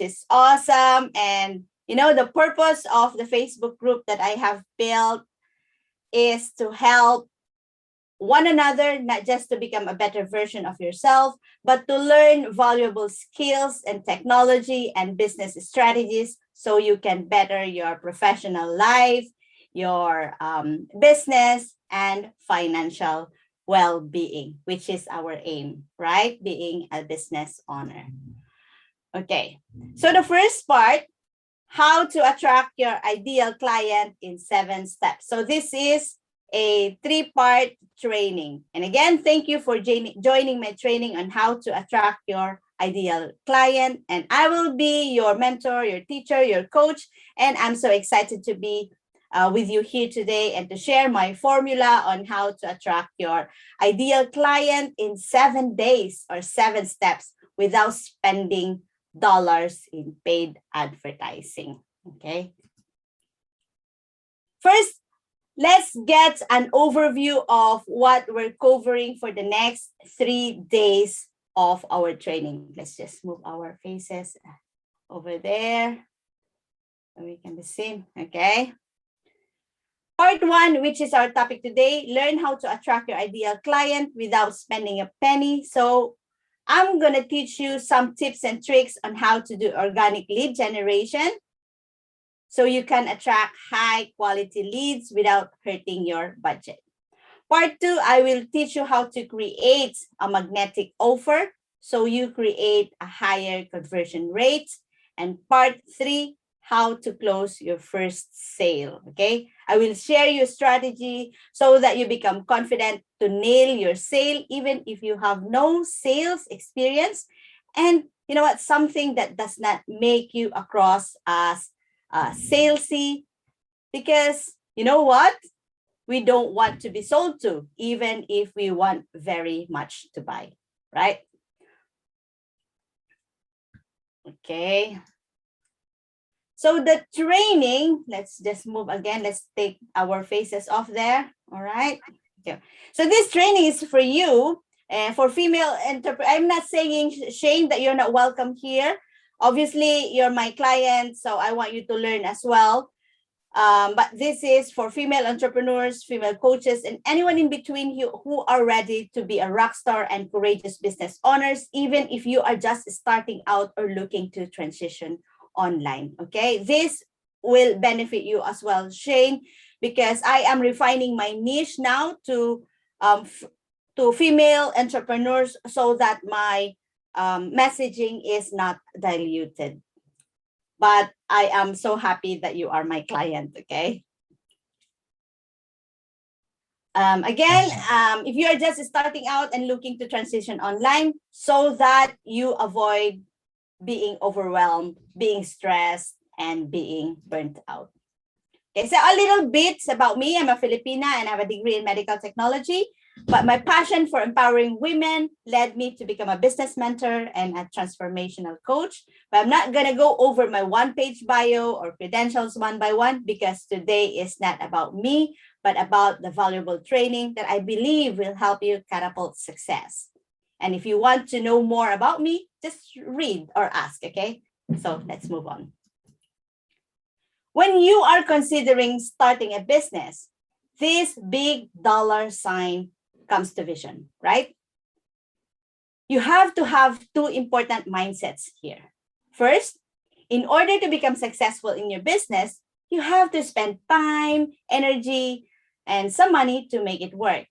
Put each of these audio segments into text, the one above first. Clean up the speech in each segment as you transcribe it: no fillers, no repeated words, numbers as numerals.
is awesome. And, the purpose of the Facebook group that I have built is to help one another, not just to become a better version of yourself, but to learn valuable skills and technology and business strategies so you can better your professional life, your business, and financial well-being, which is our aim, right? Being a business owner. Okay, so the first part, how to attract your ideal client in 7 steps. So this is a 3-part training. And again, thank you for joining my training on how to attract your ideal client. And I will be your mentor, your teacher, your coach. And I'm so excited to be with you here today and to share my formula on how to attract your ideal client in 7 days or 7 steps without spending dollars in paid advertising. Okay. First, let's get an overview of what we're covering for the next 3 days of our training. Let's just move our faces over there so we can be seen. Okay. Part 1, which is our topic today, learn how to attract your ideal client without spending a penny. So I'm going to teach you some tips and tricks on how to do organic lead generation so you can attract high quality leads without hurting your budget. Part 2, I will teach you how to create a magnetic offer so you create a higher conversion rate. And part 3, how to close your first sale. Okay, I will share your strategy so that you become confident to nail your sale, even if you have no sales experience. And you know what? Something that does not make you across as salesy, because you know what? We don't want to be sold to, even if we want very much to buy, right? Okay. So the training, let's just move again. Let's take our faces off there. All right. Okay. So this training is for you, for female entrepreneurs. I'm not saying, Shane, that you're not welcome here. Obviously, you're my client, so I want you to learn as well. But this is for female entrepreneurs, female coaches, and anyone in between you who are ready to be a rock star and courageous business owners, even if you are just starting out or looking to transition online. Okay, this will benefit you as well, Shane, because I am refining my niche now to female entrepreneurs so that my messaging is not diluted. But I am so happy that you are my client. Okay. Again, if you are just starting out and looking to transition online so that you avoid being overwhelmed, being stressed, and being burnt out. Okay, so a little bit about me. I'm a Filipina and I have a degree in medical technology, but my passion for empowering women led me to become a business mentor and a transformational coach. But I'm not going to go over my one-page bio or credentials one by one, because today is not about me, but about the valuable training that I believe will help you catapult success. And if you want to know more about me, just read or ask, okay? So let's move on. When you are considering starting a business, this big dollar sign comes to vision, right? You have to have 2 important mindsets here. First, in order to become successful in your business, you have to spend time, energy, and some money to make it work.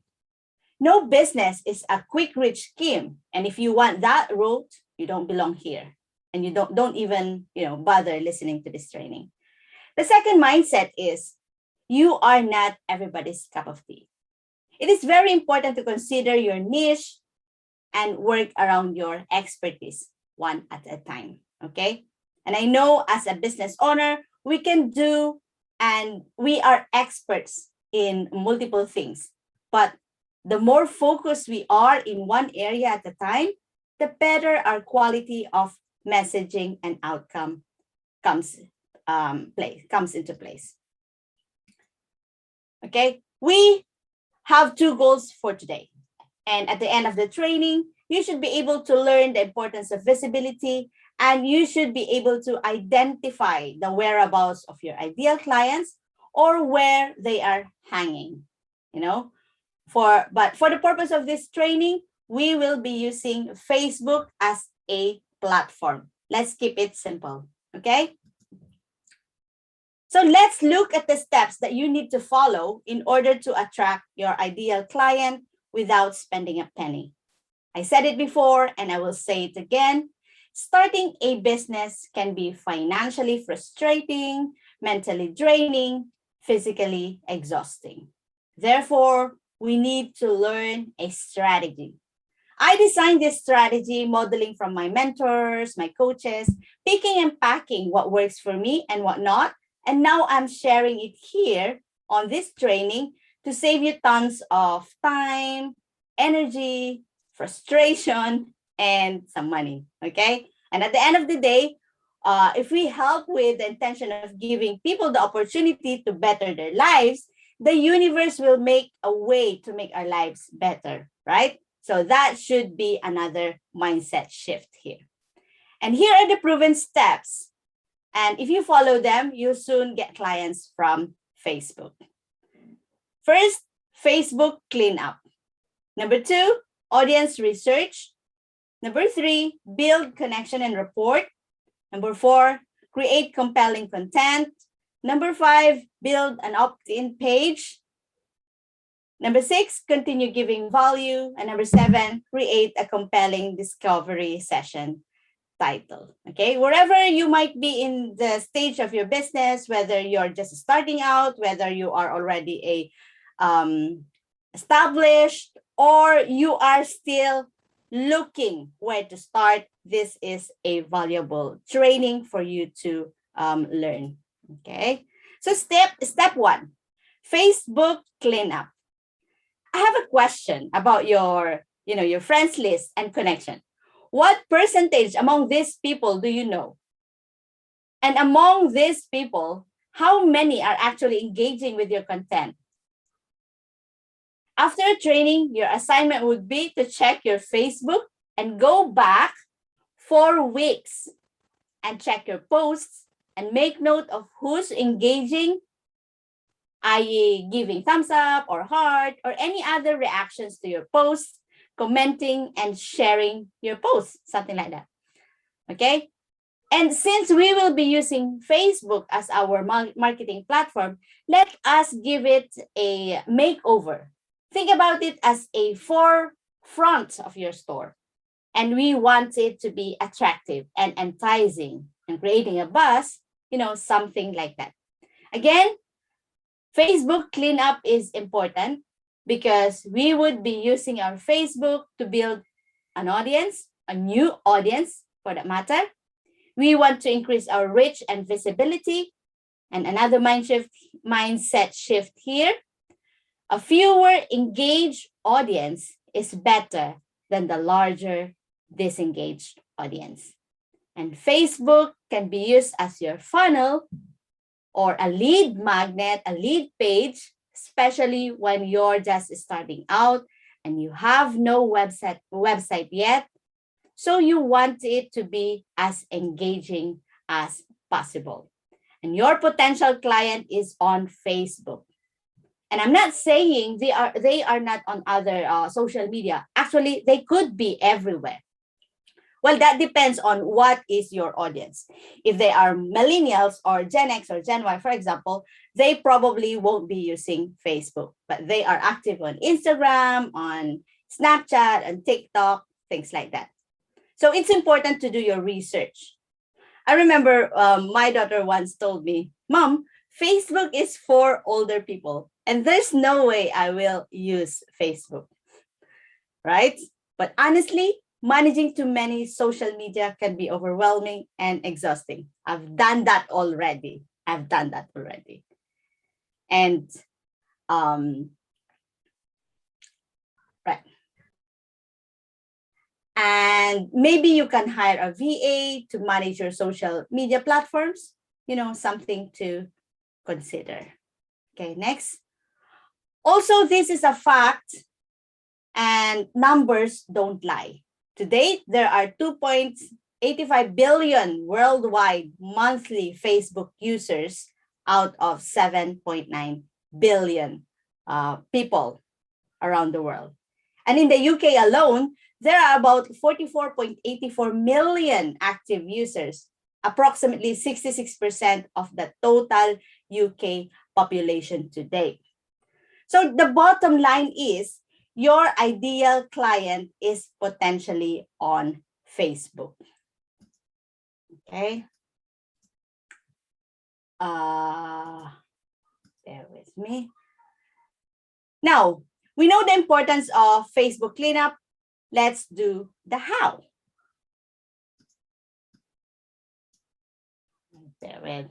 No business is a quick rich scheme. And if you want that route, you don't belong here. And you don't even, bother listening to this training. The second mindset is you are not everybody's cup of tea. It is very important to consider your niche and work around your expertise one at a time. Okay. And I know as a business owner, we can do, and we are experts in multiple things, but the more focused we are in one area at a time, the better our quality of messaging and outcome comes into place. Okay, we have 2 goals for today. And at the end of the training, you should be able to learn the importance of visibility And you should be able to identify the whereabouts of your ideal clients or where they are hanging, you know. But for the purpose of this training, we will be using Facebook as a platform. Let's keep it simple, okay? So let's look at the steps that you need to follow in order to attract your ideal client without spending a penny. I said it before and I will say it again. Starting a business can be financially frustrating, mentally draining, physically exhausting. Therefore, we need to learn a strategy. I designed this strategy modeling from my mentors, my coaches, picking and packing what works for me and what not. And now I'm sharing it here on this training to save you tons of time, energy, frustration, and some money, okay? And at the end of the day, if we help with the intention of giving people the opportunity to better their lives, the universe will make a way to make our lives better, right? So that should be another mindset shift here. And here are the proven steps. And if you follow them, you'll soon get clients from Facebook. First, Facebook cleanup. Number 2, audience research. Number 3, build connection and rapport. Number 4, create compelling content. Number 5, build an opt-in page. Number 6, continue giving value. And number 7, create a compelling discovery session title. Okay, wherever you might be in the stage of your business, whether you're just starting out, whether you are already a established, or you are still looking where to start, this is a valuable training for you to learn. Okay, so step 1, Facebook cleanup. I have a question about your friends list and connection. What percentage among these people do you know? And among these people, how many are actually engaging with your content? After training, your assignment would be to check your Facebook and go back 4 weeks and check your posts and make note of who's engaging, i.e. giving thumbs up or heart or any other reactions to your posts, commenting and sharing your posts, something like that. Okay? And since we will be using Facebook as our marketing platform, let us give it a makeover. Think about it as a forefront of your store. And we want it to be attractive and enticing and creating a buzz, something like that. Again, Facebook cleanup is important because we would be using our Facebook to build an audience, a new audience for that matter. We want to increase our reach and visibility. And another mindset shift here. A fewer engaged audience is better than the larger disengaged audience. And Facebook can be used as your funnel or a lead magnet, a lead page, especially when you're just starting out and you have no website yet. So you want it to be as engaging as possible. And your potential client is on Facebook. And I'm not saying they are not on other social media. Actually, they could be everywhere. Well, that depends on what is your audience. If they are millennials or Gen X or Gen Y, for example, they probably won't be using Facebook, but they are active on Instagram, on Snapchat, and TikTok, things like that. So it's important to do your research. I remember my daughter once told me, Mom, Facebook is for older people, and there's no way I will use Facebook, right? But honestly, managing too many social media can be overwhelming and exhausting. I've done that already. And right. And maybe you can hire a VA to manage your social media platforms, something to consider. Okay, next. Also, this is a fact and numbers don't lie. To date, there are 2.8 85 billion worldwide monthly Facebook users out of 7.9 billion people around the world. And in the UK alone, there are about 44.84 million active users, approximately 66% of the total UK population today. So the bottom line is your ideal client is potentially on Facebook. Okay. Bear with me. Now, we know the importance of Facebook cleanup. Let's do the how. Bear with.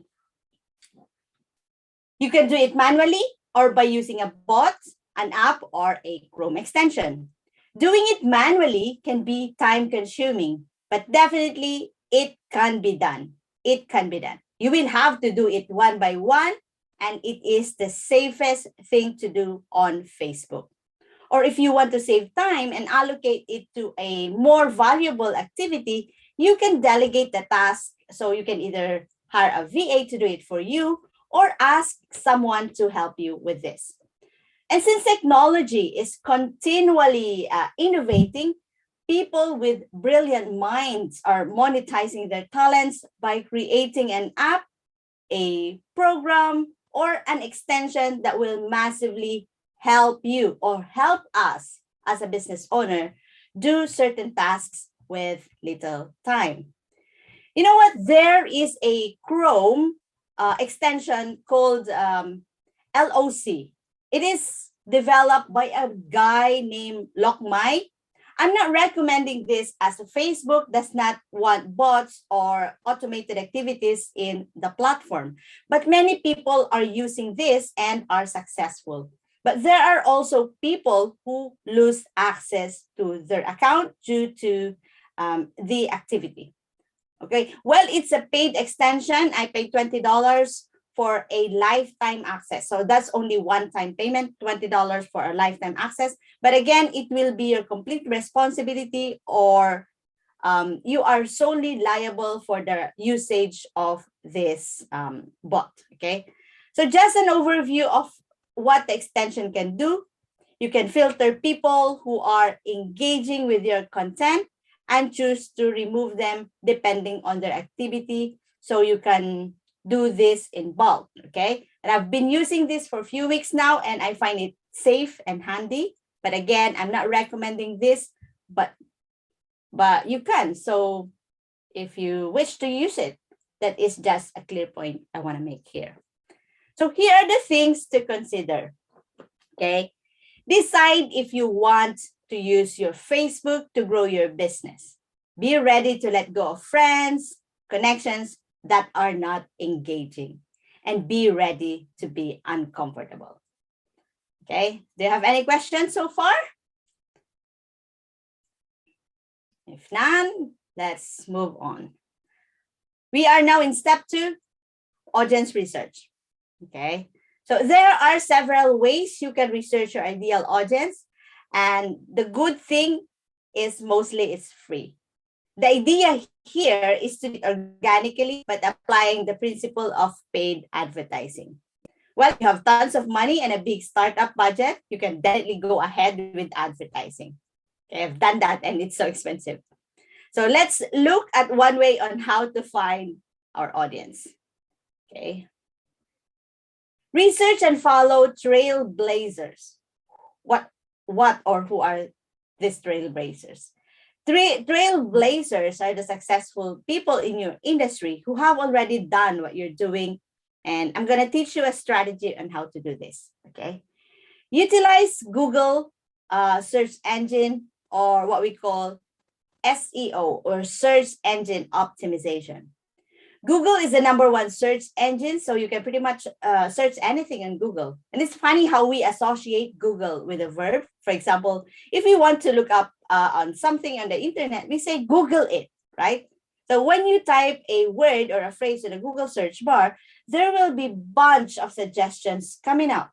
You can do it manually or by using a bot, an app, or a Chrome extension. Doing it manually can be time-consuming, but definitely it can be done. It can be done. You will have to do it one by one, and it is the safest thing to do on Facebook. Or if you want to save time and allocate it to a more valuable activity, you can delegate the task. So you can either hire a VA to do it for you or ask someone to help you with this. And since technology is continually innovating, people with brilliant minds are monetizing their talents by creating an app, a program, or an extension that will massively help you or help us as a business owner do certain tasks with little time. You know what? There is a Chrome extension called LOC. It is developed by a guy named Lokmai. I'm not recommending this as Facebook does not want bots or automated activities in the platform, but many people are using this and are successful. But there are also people who lose access to their account due to the activity. Okay, well, it's a paid extension. I paid $20 for a lifetime access. So that's only one-time payment, $20 for a lifetime access. But again, it will be your complete responsibility, or you are solely liable for the usage of this bot, okay? So just an overview of what the extension can do. You can filter people who are engaging with your content and choose to remove them depending on their activity. So you can do this in bulk, okay? And I've been using this for a few weeks now, and I find it safe and handy. But again, I'm not recommending this, but you can. So if you wish to use it, that is just a clear point I want to make here. So here are the things to consider, okay? Decide if you want to use your Facebook to grow your business. Be ready to let go of friends, connections that are not engaging, and be ready to be uncomfortable. Okay, do you have any questions so far? If none, let's move on. We are now in step 2, audience research. Okay, so there are several ways you can research your ideal audience, and the good thing is mostly it's free. The idea here is to do it organically, but applying the principle of paid advertising. Well, if you have tons of money and a big startup budget, you can definitely go ahead with advertising. Okay, I've done that and it's so expensive. So let's look at one way on how to find our audience. Okay. Research and follow trailblazers. What or who are these trailblazers? Trailblazers are the successful people in your industry who have already done what you're doing. And I'm going to teach you a strategy on how to do this. Okay. Utilize Google search engine, or what we call SEO, or search engine optimization. Google is the #1 search engine, so you can pretty much search anything on Google. And it's funny how we associate Google with a verb. For example, if we want to look up on something on the internet, we say Google it, right? So when you type a word or a phrase in a Google search bar, there will be a bunch of suggestions coming up.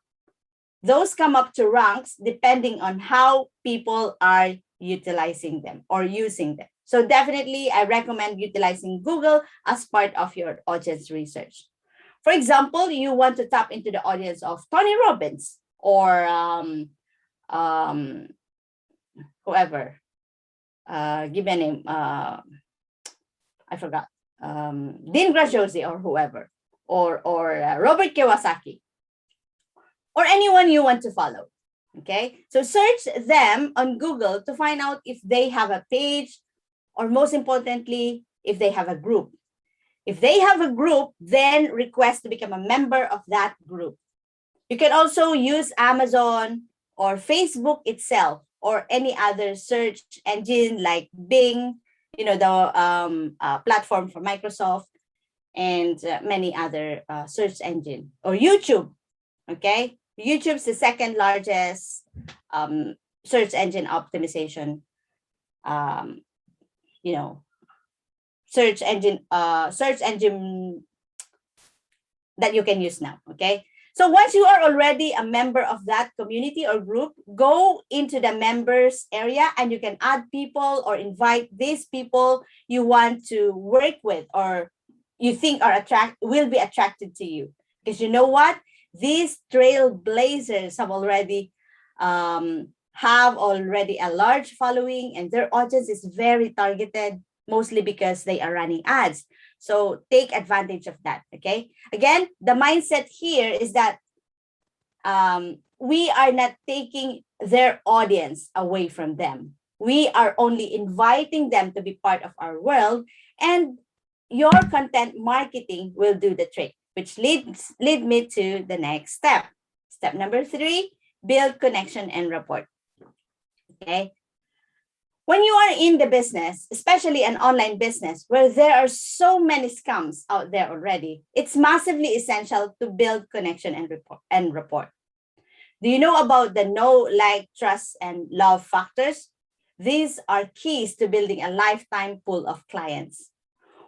Those come up to ranks depending on how people are utilizing them or using them. So definitely, I recommend utilizing Google as part of your audience research. For example, you want to tap into the audience of Tony Robbins or um, whoever. Give me a name. I forgot. Dean Graziosi or whoever, or Robert Kiyosaki, or anyone you want to follow. Okay, so search them on Google to find out if they have a page, or most importantly, if they have a group. If they have a group, then request to become a member of that group. You can also use Amazon or Facebook itself or any other search engine like Bing, the platform for Microsoft, and many other search engine, or YouTube. Okay, YouTube's the second largest search engine optimization, um, you know, search engine that you can use now. Okay, so once you are already a member of that community or group, go into the members area and you can add people or invite these people you want to work with or you think will be attracted to you. Because you know what? These trailblazers have already a large following, and their audience is very targeted, mostly because they are running ads. So take advantage of that. Okay. Again, the mindset here is that we are not taking their audience away from them. We are only inviting them to be part of our world, and your content marketing will do the trick, which lead me to the next step. Step number 3, build connection and rapport. Okay. When you are in the business, especially an online business where there are so many scams out there already, it's massively essential to build connection and rapport. Do you know about the know, like, trust, and love factors? These are keys to building a lifetime pool of clients.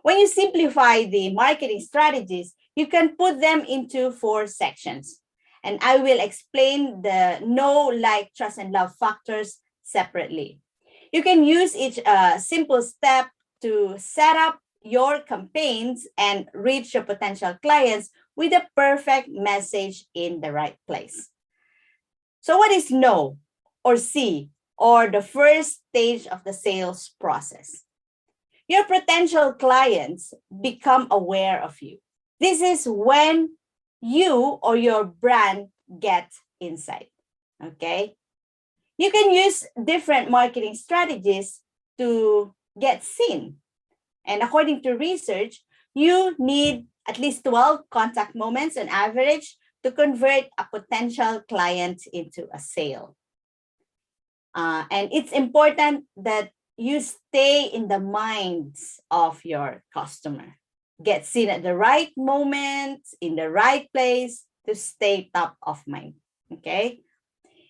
When you simplify the marketing strategies, you can put them into 4 sections. And I will explain the know, like, trust, and love factors separately. You can use each simple step to set up your campaigns and reach your potential clients with the perfect message in the right place. So what is know or see, or the first stage of the sales process? Your potential clients become aware of you. This is when you or your brand get insight. Okay? You can use different marketing strategies to get seen. And according to research, you need at least 12 contact moments on average to convert a potential client into a sale. And it's important that you stay in the minds of your customer. Get seen at the right moment, in the right place to stay top of mind. Okay?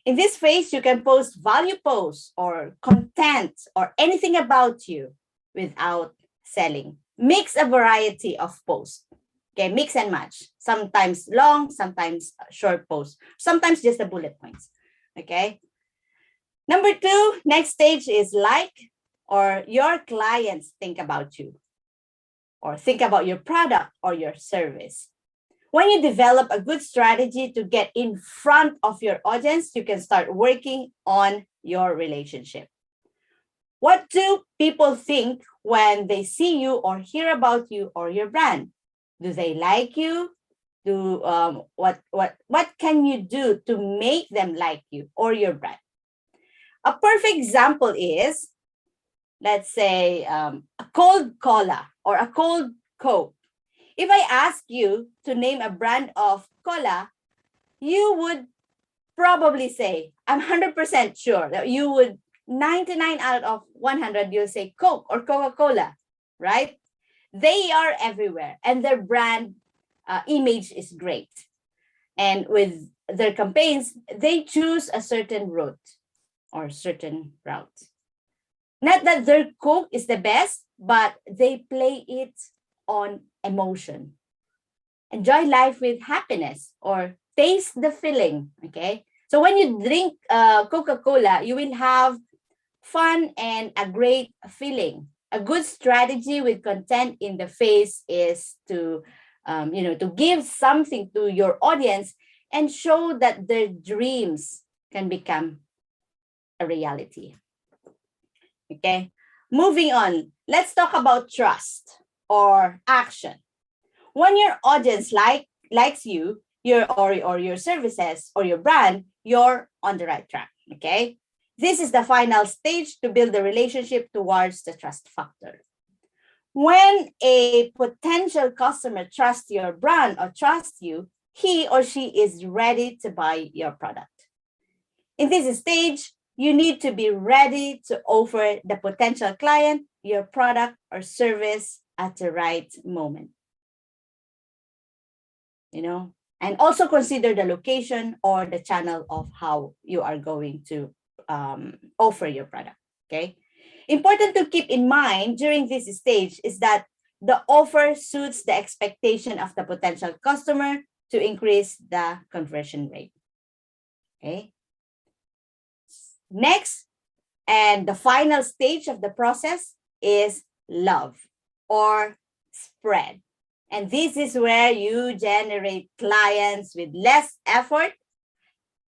In this phase, you can post value posts or content or anything about you without selling. Mix a variety of posts. Okay, mix and match. Sometimes long, sometimes short posts, sometimes just the bullet points. Okay. Number 2, next stage is like, or your clients think about you or think about your product or your service. When you develop a good strategy to get in front of your audience, you can start working on your relationship. What do people think when they see you or hear about you or your brand? Do they like you? What can you do to make them like you or your brand? A perfect example is, let's say, a cold cola or a cold Coke. If I ask you to name a brand of cola, you would probably say, I'm 100% sure that you would, 99 out of 100, you'll say Coke or Coca-Cola, right? They are everywhere and their brand image is great. And with their campaigns, they choose a certain route or certain route. Not that their Coke is the best, but they play it on emotion. Enjoy life with happiness or taste the feeling, okay? So when you drink Coca-Cola, you will have fun and a great feeling. A good strategy with content in the face is to, to give something to your audience and show that their dreams can become a reality. Okay, moving on. Let's talk about trust or action. When your audience likes you, or your services or your brand, you're on the right track. Okay, this is the final stage to build the relationship towards the trust factor. When a potential customer trusts your brand or trusts you, he or she is ready to buy your product. In this stage, you need to be ready to offer the potential client your product or service at the right moment. And also consider the location or the channel of how you are going to offer your product. Okay. Important to keep in mind during this stage is that the offer suits the expectation of the potential customer to increase the conversion rate. Okay. Next, and the final stage of the process is love or spread. And this is where you generate clients with less effort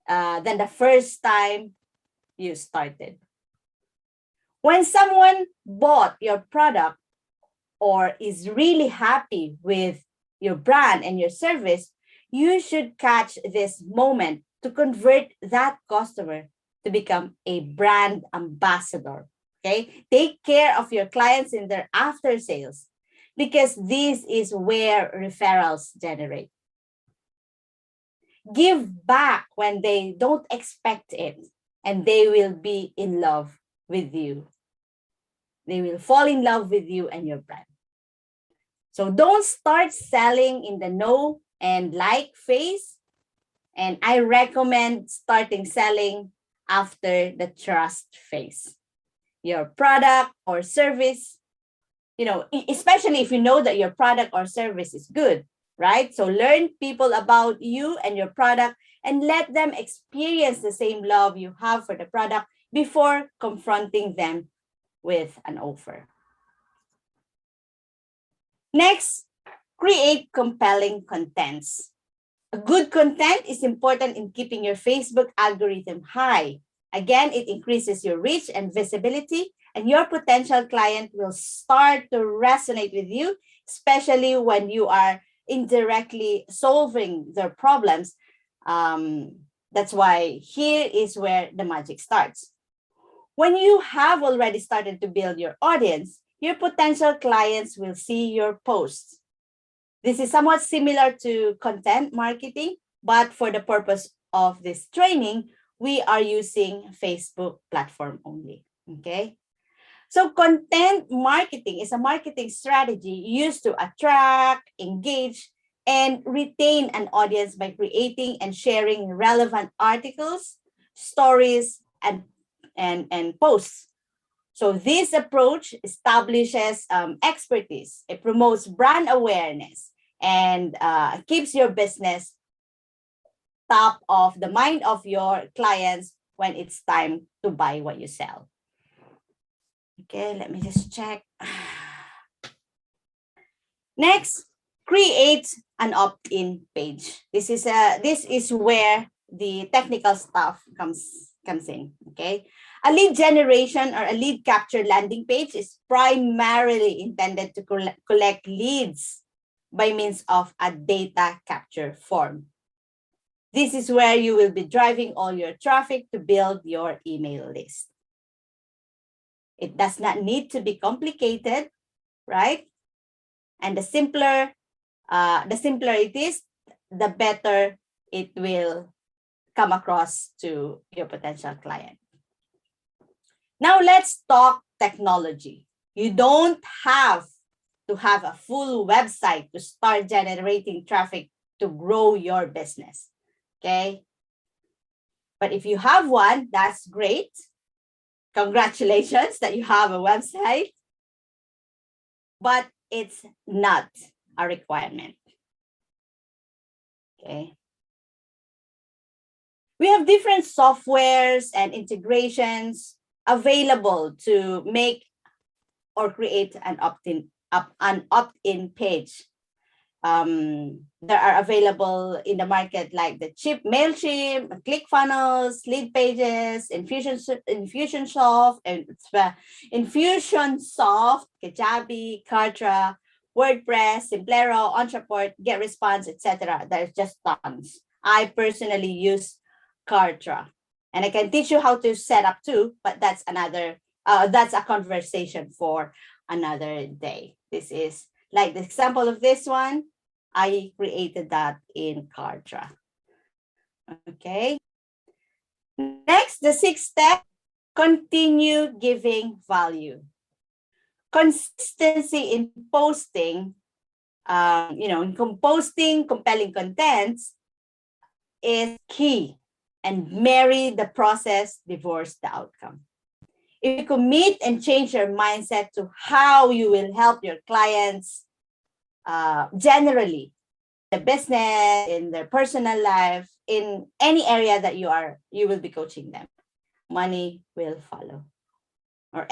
than the first time you started. When someone bought your product or is really happy with your brand and your service, you should catch this moment to convert that customer to become a brand ambassador. Okay, take care of your clients in their after sales, because this is where referrals generate. Give back when they don't expect it, and they will be in love with you. They will fall in love with you and your brand. So don't start selling in the know and like phase. And I recommend starting selling after the trust phase. Your product or service, especially if you know that your product or service is good, right? So learn people about you and your product and let them experience the same love you have for the product before confronting them with an offer. Next, create compelling contents. A good content is important in keeping your Facebook algorithm high. Again, it increases your reach and visibility, and your potential client will start to resonate with you, especially when you are indirectly solving their problems. That's why here is where the magic starts. When you have already started to build your audience, your potential clients will see your posts. This is somewhat similar to content marketing, but for the purpose of this training, we are using Facebook platform only. Okay. So content marketing is a marketing strategy used to attract, engage, and retain an audience by creating and sharing relevant articles, stories, and posts. So this approach establishes expertise. It promotes brand awareness and keeps your business top of the mind of your clients when it's time to buy what you sell. Okay, let me just check. Next, create an opt-in page. This is where the technical stuff comes in. Okay, a lead generation or a lead capture landing page is primarily intended to collect leads by means of a data capture form. This is where you will be driving all your traffic to build your email list. It does not need to be complicated, right? And the simpler it is, the better it will come across to your potential client. Now let's talk technology. You don't have to have a full website to start generating traffic to grow your business, okay? But if you have one, that's great. Congratulations that you have a website, but it's not a requirement, okay? We have different softwares and integrations available to make or create an opt-in page. There are available in the market like the MailChimp, ClickFunnels, Lead Pages, Infusionsoft, Kajabi, Kartra, WordPress, Simplero, Ontraport, GetResponse, etc. There's just tons. I personally use Kartra, and I can teach you how to set up too, but that's a conversation for another day. This is like the example of this one. I created that in Kartra. Okay. Next, the sixth step, continue giving value. Consistency in posting, in composting compelling contents is key, and marry the process, divorce the outcome. If you commit and change your mindset to how you will help your clients, generally, the business, in their personal life, in any area that you will be coaching them, money will follow. Or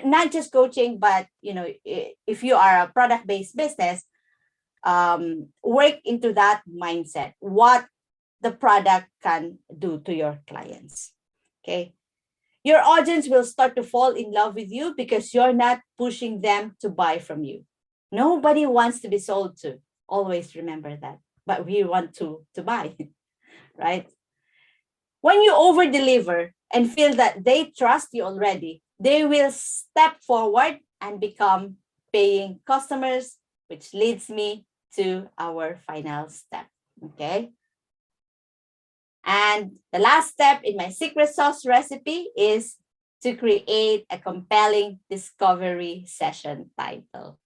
not just coaching, but if you are a product-based business, work into that mindset, what the product can do to your clients. Okay. Your audience will start to fall in love with you because you're not pushing them to buy from you. Nobody wants to be sold to. Always remember that. But we want to buy, right? When you over deliver and feel that they trust you already, they will step forward and become paying customers, which leads me to our final step. Okay. And the last step in my secret sauce recipe is to create a compelling discovery session title.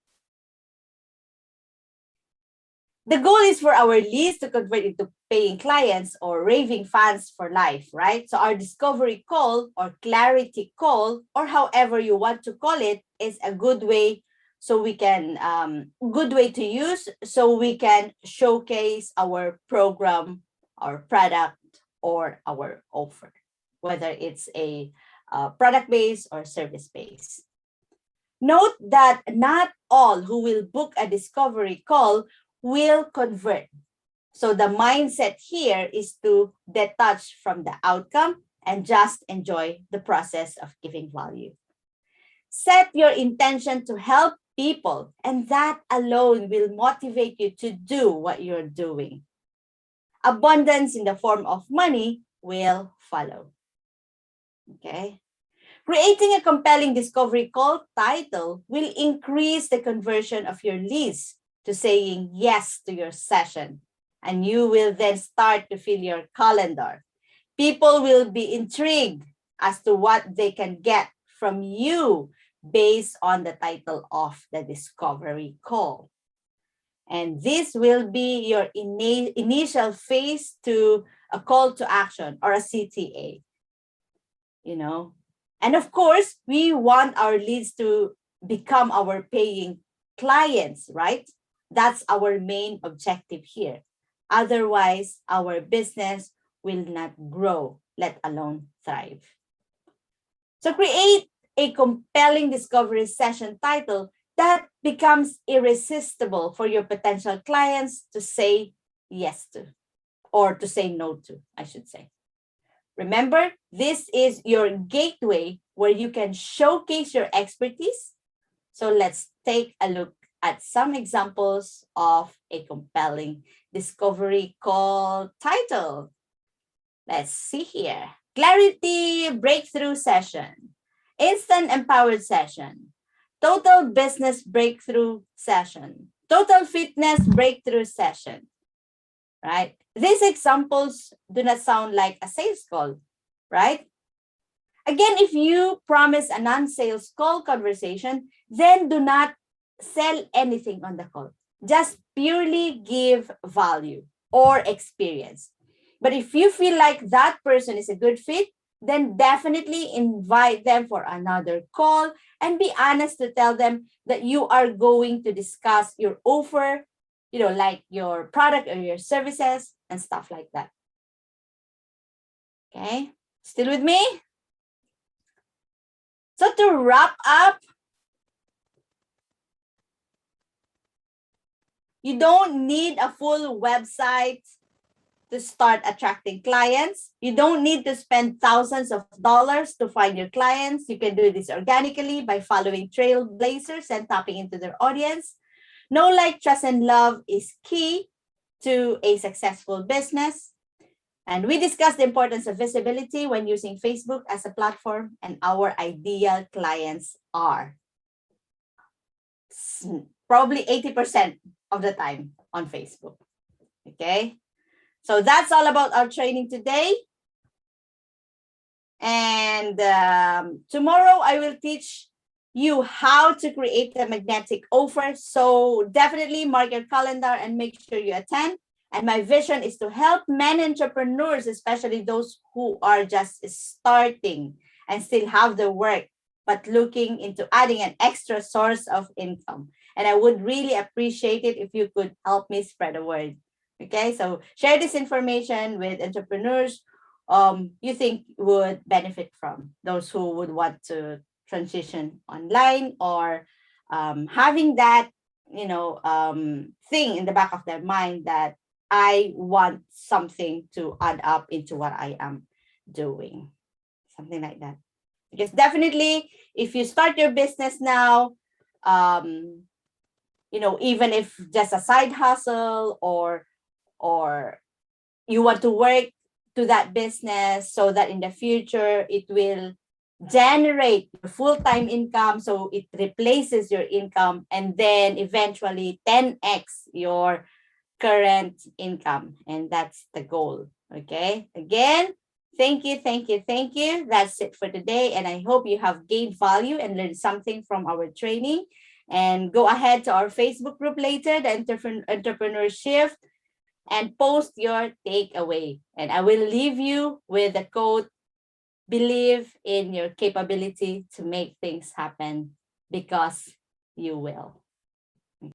The goal is for our leads to convert into paying clients or raving fans for life, right? So our discovery call or clarity call, or however you want to call it, is a good way good way to use so we can showcase our program, our product, or our offer, whether it's a product-based or service-based. Note that not all who will book a discovery call will convert. So the mindset here is to detach from the outcome and just enjoy the process of giving value. Set your intention to help people, and that alone will motivate you to do what you're doing. Abundance in the form of money will follow. Okay. Creating a compelling discovery call title will increase the conversion of your leads to saying yes to your session, and you will then start to fill your calendar. People will be intrigued as to what they can get from you based on the title of the discovery call. And this will be your initial phase to a call to action or a CTA. And of course, we want our leads to become our paying clients, right? That's our main objective here. Otherwise, our business will not grow, let alone thrive. So create a compelling discovery session title that becomes irresistible for your potential clients to say yes to, or to say no to, I should say. Remember, this is your gateway where you can showcase your expertise. So let's take a look at some examples of a compelling discovery call title. Let's see here. Clarity Breakthrough Session, Instant Empowered Session, Total Business Breakthrough Session, Total Fitness Breakthrough Session, right? These examples do not sound like a sales call, right? Again, if you promise a non-sales call conversation, then do not sell anything on the call. Just purely give value or experience. But if you feel like that person is a good fit, then definitely invite them for another call and be honest to tell them that you are going to discuss your offer, like your product or your services and stuff like that. Okay, still with me? So to wrap up, You don't need a full website to start attracting clients. You don't need to spend thousands of dollars to find your clients. You can do this organically by following trailblazers and tapping into their audience. Know, like, trust, and love is key to a successful business. And we discussed the importance of visibility when using Facebook as a platform, and our ideal clients are probably 80% of the time on Facebook. Okay. So that's all about our training today. And tomorrow I will teach you how to create a magnetic offer. So definitely mark your calendar and make sure you attend. And my vision is to help men entrepreneurs, especially those who are just starting and still have the work, but looking into adding an extra source of income. And I would really appreciate it if you could help me spread the word. Okay, so share this information with entrepreneurs you think would benefit from, those who would want to transition online, or having that thing in the back of their mind that I want something to add up into what I am doing, something like that. Because definitely, if you start your business now, even if just a side hustle, or you want to work to that business so that in the future it will generate full-time income, so it replaces your income, and then eventually 10x your current income, and that's the goal. Okay, again, thank you. That's it for today, and I hope you have gained value and learned something from our training. And go ahead to our Facebook group later, the Entrepreneur Shift, and post your takeaway. And I will leave you with the quote: believe in your capability to make things happen, because you will.